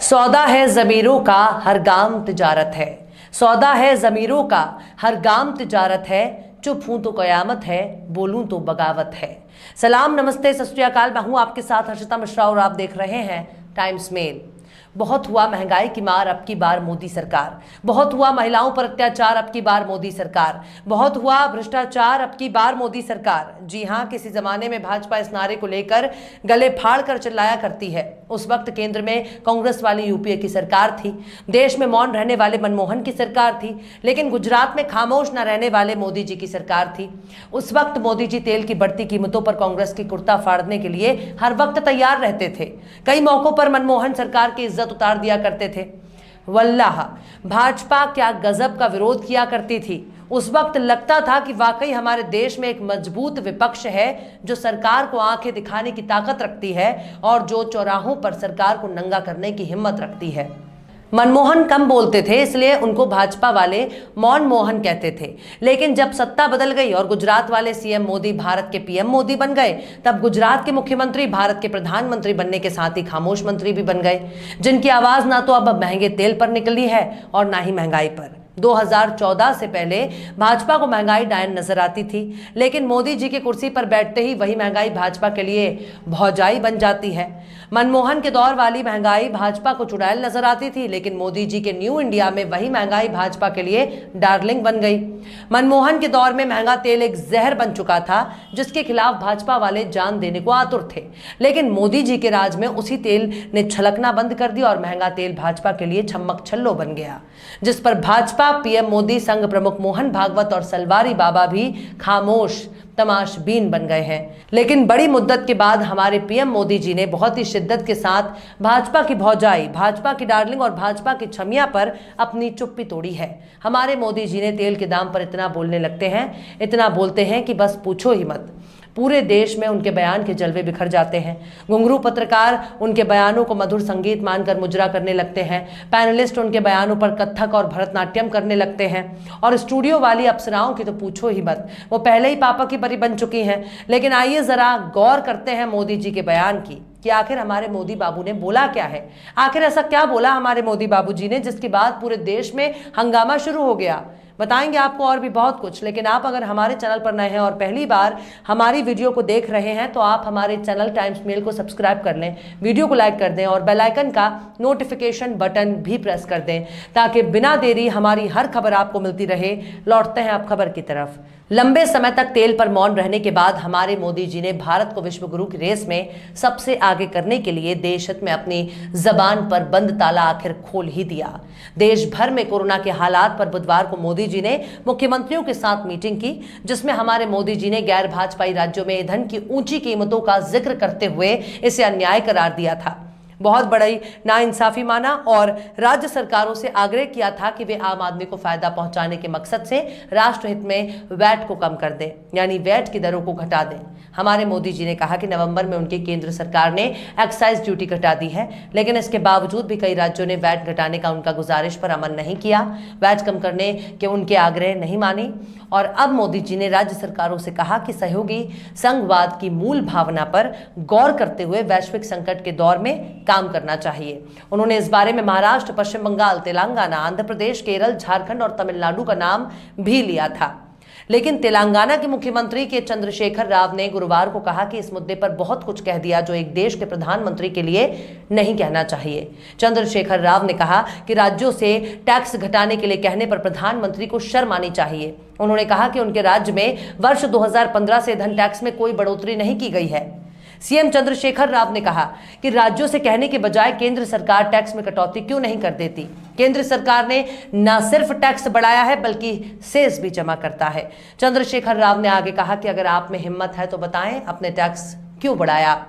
सौदा है ज़मीरों का हर गाम तिजारत है। सौदा है ज़मीरों का हर गाम तिजारत है। चुप हूं तो कयामत है, बोलूं तो बगावत है। सलाम, नमस्ते, सत श्री अकाल। मैं हूं आपके साथ हर्षिता मिश्रा और आप देख रहे हैं टाइम्स मेल। बहुत हुआ महंगाई की मार, अब की बार मोदी सरकार। बहुत हुआ महिलाओं पर अत्याचार, अब की बार मोदी सरकार। बहुत हुआ भ्रष्टाचार, अब की बार मोदी सरकार। जी हां, किसी जमाने में भाजपा इस नारे को लेकर गले फाड़ कर चिल्लाया करती है। उस वक्त केंद्र में कांग्रेस वाली यूपीए की सरकार थी, देश में मौन रहने वाले मनमोहन की सरकार थी, लेकिन गुजरात में खामोश न रहने वाले मोदी जी की सरकार थी। उस वक्त मोदी जी तेल की बढ़ती कीमतों पर कांग्रेस की कुर्ता फाड़ने के लिए हर वक्त तैयार रहते थे। कई मौकों पर मनमोहन सरकार की इज्जत उतार दिया करते थे। वल्लाह, भाजपा क्या गजब का विरोध किया करती थी। उस वक्त लगता था कि वाकई हमारे देश में एक मजबूत विपक्ष है जो सरकार को आंखें दिखाने की ताकत रखती है और जो चौराहों पर सरकार को नंगा करने की हिम्मत रखती है। मनमोहन कम बोलते थे, इसलिए उनको भाजपा वाले मौन मोहन कहते थे। लेकिन जब सत्ता बदल गई और गुजरात वाले सीएम मोदी भारत के पीएम मोदी बन गए, तब गुजरात के मुख्यमंत्री भारत के प्रधानमंत्री बनने के साथ ही खामोश मंत्री भी बन गए, जिनकी आवाज ना तो अब महंगे तेल पर निकली है और ना ही महंगाई पर। 2014 से पहले भाजपा को महंगाई डायन नजर आती थी, लेकिन मोदी जी की कुर्सी पर बैठते ही वही महंगाई भाजपा के लिए भौजाई बन जाती है। मनमोहन के दौर वाली महंगाई भाजपा को चुड़ैल नजर आती थी, लेकिन मोदी जी के न्यू इंडिया में वही महंगाई भाजपा के लिए डार्लिंग बन गई। मनमोहन के दौर में महंगा तेल एक जहर बन चुका था, जिसके खिलाफ भाजपा वाले जान देने को आतुर थे। लेकिन मोदी जी के राज में उसी तेल ने छलकना बंद कर दिया और महंगा तेल भाजपा के लिए छम्मक छल्लो बन गया, जिस पर भाजपा, पीएम मोदी, संघ प्रमुख मोहन भागवत और सलवारी बाबा भी खामोश तमाशबीन बन गए हैं। लेकिन बड़ी मुद्दत के बाद हमारे पीएम मोदी जी ने बहुत ही शिद्दत के साथ भाजपा की भौजाई, भाजपा की डार्लिंग और भाजपा की छमिया पर अपनी चुप्पी तोड़ी है। हमारे मोदी जी ने तेल के दाम पर इतना बोलने लगते हैं, इतना बोलते हैं कि बस पूछो ही मत। पूरे देश में उनके बयान के जलवे बिखर जाते हैं। घुंघरू पत्रकार उनके बयानों को मधुर संगीत मानकर मुजरा करने लगते हैं। पैनलिस्ट उनके बयानों पर कथक और भरतनाट्यम करने लगते हैं। और स्टूडियो वाली अप्सराओं की तो पूछो ही मत, वो पहले ही पापा की परी बन चुकी हैं। लेकिन आइए जरा गौर करते हैं मोदी जी के बयान की कि आखिर हमारे मोदी बाबू ने बोला क्या है। आखिर ऐसा क्या बोला हमारे मोदी बाबू जी ने जिसके बाद पूरे देश में हंगामा शुरू हो गया। बताएंगे आपको और भी बहुत कुछ। लेकिन आप अगर हमारे चैनल पर नए हैं और पहली बार हमारी वीडियो को देख रहे हैं तो आप हमारे चैनल टाइम्स मेल को सब्सक्राइब कर लें, वीडियो को लाइक कर दें और बेल आइकन का नोटिफिकेशन बटन भी प्रेस कर दें, ताकि बिना देरी हमारी हर खबर आपको मिलती रहे। लौटते हैं आप खबर की तरफ। लंबे समय तक तेल पर मौन रहने के बाद हमारे मोदी जी ने भारत को विश्व गुरु की रेस में सबसे आगे करने के लिए देश हित में अपनी जबान पर बंद ताला आखिर खोल ही दिया। देश भर में कोरोना के हालात पर बुधवार को मोदी जी ने मुख्यमंत्रियों के साथ मीटिंग की, जिसमें हमारे मोदी जी ने गैर भाजपाई राज्यों में ईंधन की ऊंची कीमतों का जिक्र करते हुए इसे अन्याय करार दिया था, बहुत बड़ी नाइंसाफी माना और राज्य सरकारों से आग्रह किया था कि वे आम आदमी को फायदा पहुंचाने के मकसद से राष्ट्रहित में वैट को कम कर दें, यानी वैट की दरों को घटा दें। हमारे मोदी जी ने कहा कि नवंबर में उनकी केंद्र सरकार ने एक्साइज ड्यूटी घटा दी है, लेकिन इसके बावजूद भी कई राज्यों ने वैट घटाने का उनका गुजारिश पर अमल नहीं किया, वैट कम करने के उनके आग्रह नहीं मानी। और अब मोदी जी ने राज्य सरकारों से कहा कि सहयोगी संघवाद की मूल भावना पर गौर करते हुए वैश्विक संकट के दौर में काम करना चाहिए। उन्होंने इस बारे में महाराष्ट्र, पश्चिम बंगाल, तेलंगाना, आंध्र प्रदेश, केरल, झारखंड और तमिलनाडु का नाम भी लिया था। लेकिन तेलंगाना के मुख्यमंत्री के चंद्रशेखर राव ने गुरुवार को कहा कि इस मुद्दे पर बहुत कुछ कह दिया जो एक देश के प्रधानमंत्री के लिए नहीं कहना चाहिए। चंद्रशेखर राव ने कहा कि राज्यों से टैक्स घटाने के लिए कहने पर प्रधानमंत्री को शर्म आनी चाहिए। उन्होंने कहा कि उनके राज्य में वर्ष 2015 से ईंधन टैक्स में कोई बढ़ोतरी नहीं की गई है। सीएम चंद्रशेखर राव ने कहा कि राज्यों से कहने के बजाय केंद्र सरकार टैक्स में कटौती क्यों नहीं कर देती। केंद्र सरकार ने न सिर्फ टैक्स बढ़ाया है बल्कि सेस भी जमा करता है। चंद्रशेखर राव ने आगे कहा कि अगर आप में हिम्मत है तो बताएं आपने टैक्स क्यों बढ़ाया।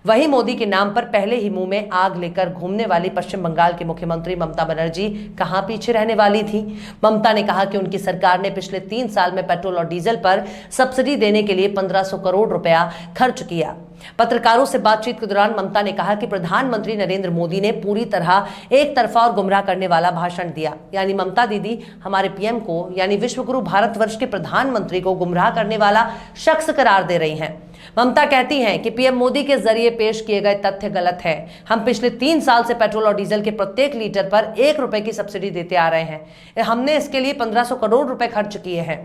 वहीं मोदी के नाम पर पहले ही मुंह में आग लेकर घूमने वाली पश्चिम बंगाल की मुख्यमंत्री ममता बनर्जी कहां पीछे रहने वाली थी। ममता ने कहा कि उनकी सरकार ने पिछले 3 साल में पेट्रोल और डीजल पर सब्सिडी देने के लिए 1500 करोड़ रुपया खर्च किया। पत्रकारों से बातचीत के दौरान ममता ने कहा कि प्रधानमंत्री नरेंद्र मोदी ने पूरी तरह एक तरफा और गुमराह करने वाला भाषण दिया। यानी ममता दीदी हमारे पीएम को, यानी विश्व गुरु भारतवर्ष के प्रधानमंत्री को गुमराह करने वाला शख्स करार दे रही हैं। ममता कहती हैं कि पीएम मोदी के जरिए पेश किए गए तथ्य गलत है। हम पिछले 3 साल से पेट्रोल और डीजल के प्रत्येक लीटर पर 1 रुपए की सब्सिडी देते आ रहे हैं। हमने इसके लिए 1500 करोड़ रुपए खर्च किए हैं।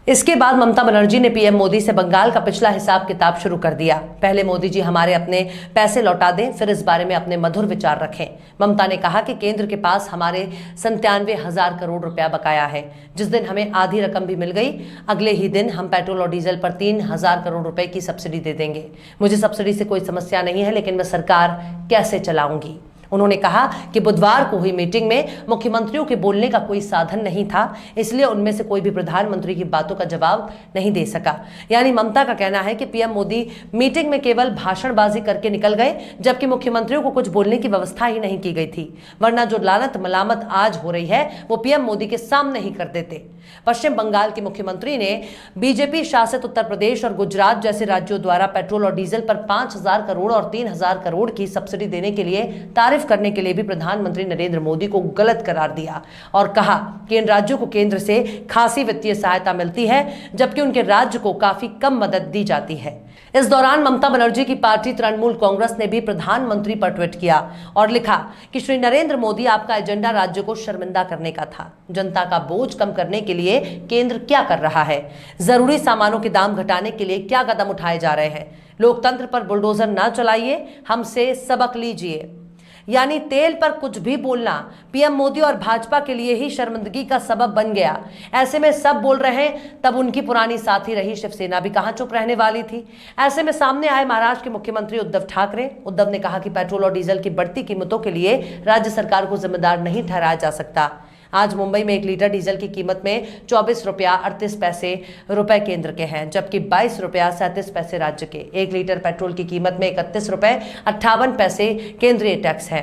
इसके बाद ममता बनर्जी ने पीएम मोदी से बंगाल का पिछला हिसाब किताब शुरू कर दिया। पहले मोदी जी हमारे अपने पैसे लौटा दें, फिर इस बारे में अपने मधुर विचार रखें। ममता ने कहा कि केंद्र के पास हमारे 97,000 करोड़ रुपया बकाया है। जिस दिन हमें आधी रकम भी मिल गई, अगले ही दिन हम पेट्रोल और डीजल पर 3,000 करोड़ रुपए की सब्सिडी दे देंगे। मुझे सब्सिडी से कोई समस्या नहीं है, लेकिन मैं सरकार कैसे चलाऊंगी। उन्होंने कहा कि बुधवार को हुई मीटिंग में मुख्यमंत्रियों के बोलने का कोई साधन नहीं था, इसलिए उनमें से कोई भी प्रधानमंत्री की बातों का जवाब नहीं दे सका। यानी ममता का कहना है कि पीएम मोदी मीटिंग में केवल भाषणबाजी करके निकल गए, जबकि मुख्यमंत्रियों को कुछ बोलने की व्यवस्था ही नहीं की गई थी। वरना जो लानत मलामत आज हो रही है वो पीएम मोदी के सामने ही कर देते। पश्चिम बंगाल के मुख्यमंत्री ने बीजेपी शासित उत्तर प्रदेश और गुजरात जैसे राज्यों द्वारा पेट्रोल और डीजल पर 5,000 करोड़ और 3,000 करोड़ की सब्सिडी देने के लिए तारीफ करने के लिए भी प्रधानमंत्री नरेंद्र मोदी को गलत करार दिया और कहा कि इन राज्यों को केंद्र से खासी वित्तीय सहायता मिलती है, जबकि उनके राज्य को काफी कम मदद दी जाती है। इस दौरान ममता बनर्जी की पार्टी तृणमूल कांग्रेस ने भी प्रधानमंत्री पर ट्वीट किया और लिखा कि श्री नरेंद्र मोदी, आपका एजेंडा राज्य को शर्मिंदा करने का था। जनता का बोझ कम करने के लिए केंद्र क्या कर रहा है? जरूरी सामानों के दाम घटाने के लिए क्या कदम उठाए जा रहे हैं? लोकतंत्र पर बुलडोजर ना चलाइए, हमसे सबक लीजिए। यानी तेल पर कुछ भी बोलना पीएम मोदी और भाजपा के लिए ही शर्मिंदगी का सबब बन गया। ऐसे में सब बोल रहे हैं, तब उनकी पुरानी साथी रही शिवसेना भी कहां चुप रहने वाली थी। ऐसे में सामने आए महाराष्ट्र के मुख्यमंत्री उद्धव ठाकरे। उद्धव ने कहा कि पेट्रोल और डीजल की बढ़ती कीमतों के लिए राज्य सरकार को जिम्मेदार नहीं ठहराया जा सकता। आज मुंबई में 1 लीटर डीजल की कीमत में 24 रुपया 38 पैसे रुपए केंद्र के हैं, जबकि 22 रुपया 37 पैसे राज्य के। 1 लीटर पेट्रोल की कीमत में 31 रुपए 58 पैसे केंद्रीय टैक्स है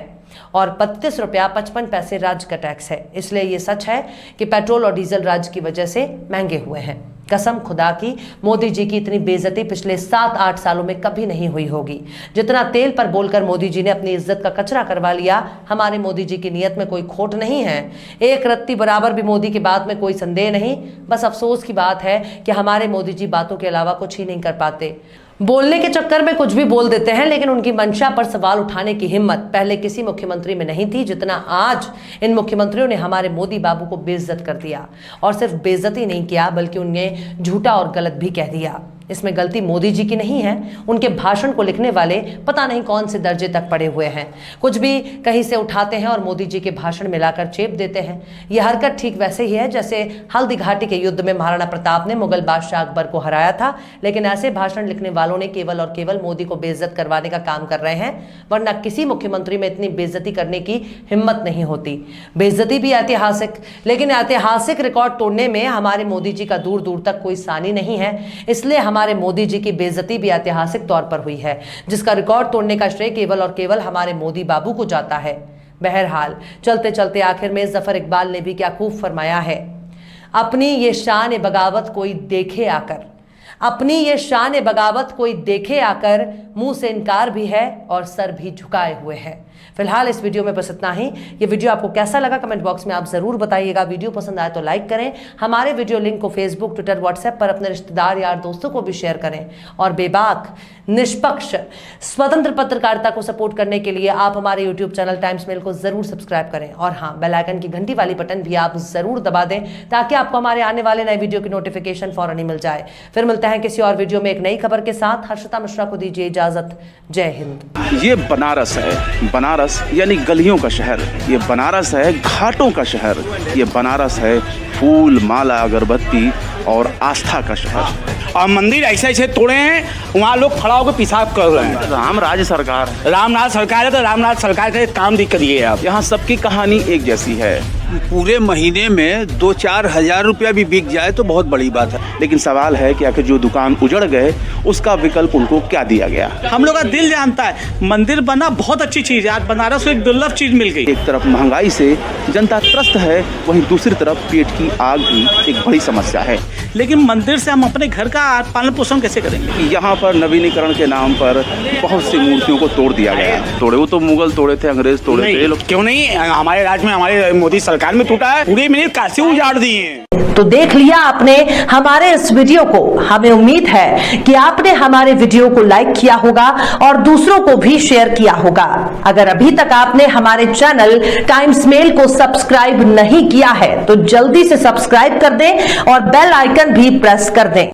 और 32 रुपया 55 पैसे राज्य का टैक्स है। इसलिए ये सच है कि पेट्रोल और डीजल राज्य की वजह से महंगे हुए हैं। कसम खुदा की, मोदी जी की इतनी बेइज्जती पिछले 7-8 सालों में कभी नहीं हुई होगी। जितना तेल पर बोलकर मोदी जी ने अपनी इज्जत का कचरा करवा लिया, हमारे मोदी जी की नीयत में कोई खोट नहीं है। एक रत्ती बराबर भी मोदी की बात में कोई संदेह नहीं। बस अफसोस की बात है कि हमारे मोदी जी बातों के अलावा कुछ ही नहीं कर पाते। बोलने के चक्कर में कुछ भी बोल देते हैं, लेकिन उनकी मंशा पर सवाल उठाने की हिम्मत पहले किसी मुख्यमंत्री में नहीं थी जितना आज इन मुख्यमंत्रियों ने हमारे मोदी बाबू को बेइज्जत कर दिया। और सिर्फ बेइज्जत ही नहीं किया, बल्कि उन्हें झूठा और गलत भी कह दिया। इसमें गलती मोदी जी की नहीं है, उनके भाषण को लिखने वाले पता नहीं कौन से दर्जे तक पड़े हुए हैं। कुछ भी कहीं से उठाते हैं और मोदी जी के भाषण मिलाकर चेप देते हैं। यह हरकत ठीक वैसे ही है जैसे हल्दी घाटी के युद्ध में महाराणा प्रताप ने मुगल बादशाह अकबर को हराया था। लेकिन ऐसे भाषण लिखने वालों ने केवल और केवल मोदी को बेइज्जत करवाने का काम कर रहे हैं, वरना किसी मुख्यमंत्री में इतनी बेइज्जती करने की हिम्मत नहीं होती। बेइज्जती भी ऐतिहासिक, लेकिन ऐतिहासिक रिकॉर्ड तोड़ने में हमारे मोदी जी का दूर दूर तक कोई सानी नहीं है। इसलिए हमारे मोदी जी की बेइज्जती भी ऐतिहासिक तौर पर हुई है, जिसका रिकॉर्ड तोड़ने का श्रेय केवल और केवल हमारे मोदी बाबू को जाता है। बहरहाल चलते चलते आखिर में जफर इकबाल ने भी क्या खूब फरमाया है, अपनी ये शान बगावत कोई देखे आकर, अपनी ये शान बगावत कोई देखे आकर, मुंह से इनकार भी है और सर भी झुकाए हुए है। फिलहाल इस वीडियो में बस इतना ही। ये वीडियो आपको कैसा लगा कमेंट बॉक्स में आप जरूर बताइएगा। वीडियो पसंद आए तो लाइक करें। हमारे वीडियो लिंक को फेसबुक, ट्विटर, व्हाट्सएप पर अपने रिश्तेदार, यार, दोस्तों को भी शेयर करें। और बेबाक, निष्पक्ष, स्वतंत्र पत्रकारिता को सपोर्ट करने के लिए आप हमारे यूट्यूब चैनल टाइम्स मेल को जरूर सब्सक्राइब करें। और हाँ, बेल आइकन की घंटी वाली बटन भी आप जरूर दबा दें, ताकि आपको हमारे आने वाले नए वीडियो की नोटिफिकेशन फौरन ही मिल जाए। फिर मिलते हैं किसी और वीडियो में एक नई खबर के साथ। हर्षिता मिश्रा को दीजिए इजाजत। जय हिंद। ये बनारस है, बनारस यानी गलियों का शहर। ये बनारस है घाटों का शहर। ये बनारस है फूल, माला, अगरबत्ती और आस्था का शहर। और मंदिर ऐसे ऐसे तोड़े हैं, वहाँ लोग खड़ा होकर पेशाब कर रहे हैं। रामराज सरकार, रामनाथ सरकार है तो रामनाथ सरकार का काम दिख करिए आप। यहाँ सबकी कहानी एक जैसी है। पूरे महीने में 2-4 हज़ार रुपया भी बिक जाए तो बहुत बड़ी बात है। लेकिन सवाल है कि आखिर जो दुकान उजड़ गए उसका विकल्प उनको क्या दिया गया। हम लोग का दिल जानता है, मंदिर बना बहुत अच्छी चीज़ है। आज बनारस को एक दुर्लभ चीज़ मिल गई। एक तरफ महंगाई से जनता त्रस्त है, वहीं दूसरी तरफ पेट की आग भी एक बड़ी समस्या है। लेकिन मंदिर से हम अपने घर का पालन पोषण कैसे करेंगे? यहाँ पर नवीनीकरण के नाम पर बहुत सी मूर्तियों को तोड़ दिया गया। तोड़े वो तो मुगल तोड़े थे, अंग्रेज तोड़े थे। क्यों नहीं, हमारे राज्य में हमारे मोदी सरकार सरकार में टूटा है, पूरी मिनट काशी उजाड़ दिए हैं। तो देख लिया आपने हमारे इस वीडियो को। हमें उम्मीद है कि आपने हमारे वीडियो को लाइक किया होगा और दूसरों को भी शेयर किया होगा। अगर अभी तक आपने हमारे चैनल टाइम्स मेल को सब्सक्राइब नहीं किया है तो जल्दी से सब्सक्राइब कर दें और बेल आइकन भी प्रेस कर दें।